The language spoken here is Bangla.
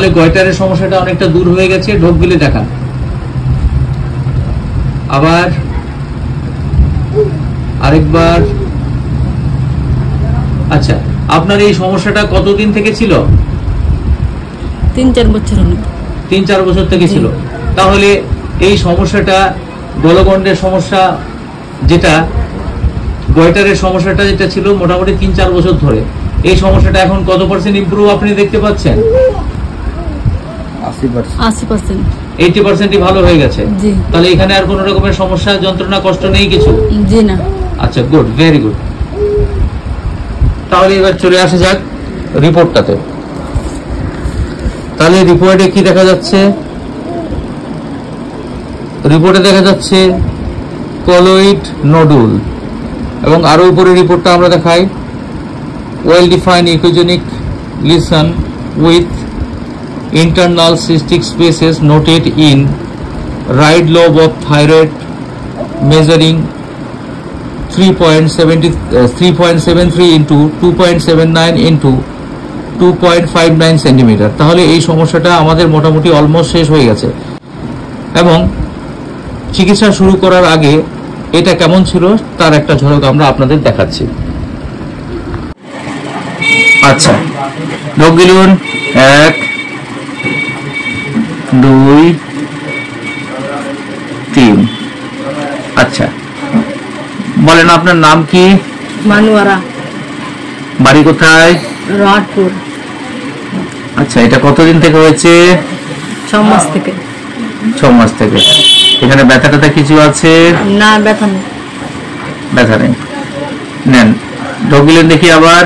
তাহলে গয়টারের সমস্যাটা অনেকটা দূর হয়ে গেছে। ঢোক গিলে দেখান আবার আরেকবার। আচ্ছা, আপনার এই সমস্যাটা কতদিন থেকে ছিল? 3-4 বছর হলো। 3-4 বছর থেকে ছিল। তাহলে এই সমস্যাটা গলগণ্ডের সমস্যা, যেটা গয়টারের সমস্যাটা যেটা ছিল মোটামুটি 3-4 বছর ধরে, এই সমস্যাটা এখন কত পার্সেন্ট ইমপ্রুভ আপনি দেখতে পাচ্ছেন? 80%। 80%ই ভালো হয়ে গেছে। তাহলে এখানে আর কোন রকমের সমস্যা, যন্ত্রণা, কষ্ট নেই কিছু? জি না। আচ্ছা, গুড, ভেরি গুড। তাহলে এবার চলে আসা যাক রিপোর্টটাতে। তাহলে রিপোর্টে কি দেখা যাচ্ছে? রিপোর্টে দেখা যাচ্ছে কলয়েড নোডুল, এবং আরো উপরে রিপোর্টটা আমরা দেখাই, well defined echogenic lesion with internal cystic spaces noted in right lobe of thyroid measuring 3.73 into 2.79 into 2.59 centimetre. তাহলে এই সমস্যাটা আমাদের মোটামুটি অলমোস্ট শেষ হয়ে গেছে, এবং চিকিৎসা শুরু করার আগে এটা কেমন ছিল তার একটা ঝলক আমরা আপনাদের দেখাচ্ছি। আচ্ছা, ঢোক গিলুন, 1 2 3। আচ্ছা, বলেন আপনার নাম কি? মানুয়ারা। বাড়ি কোথায়? রহাটপুর। আচ্ছা, এটা কতদিন থেকে হয়েছে? 6 মাস থেকে। 6 মাস থেকে। এখানে ব্যথাটা কিছু আছে? না, ব্যথা নেই। ব্যথা নেই। নেন, ঢোক গিলুন দেখি আবার।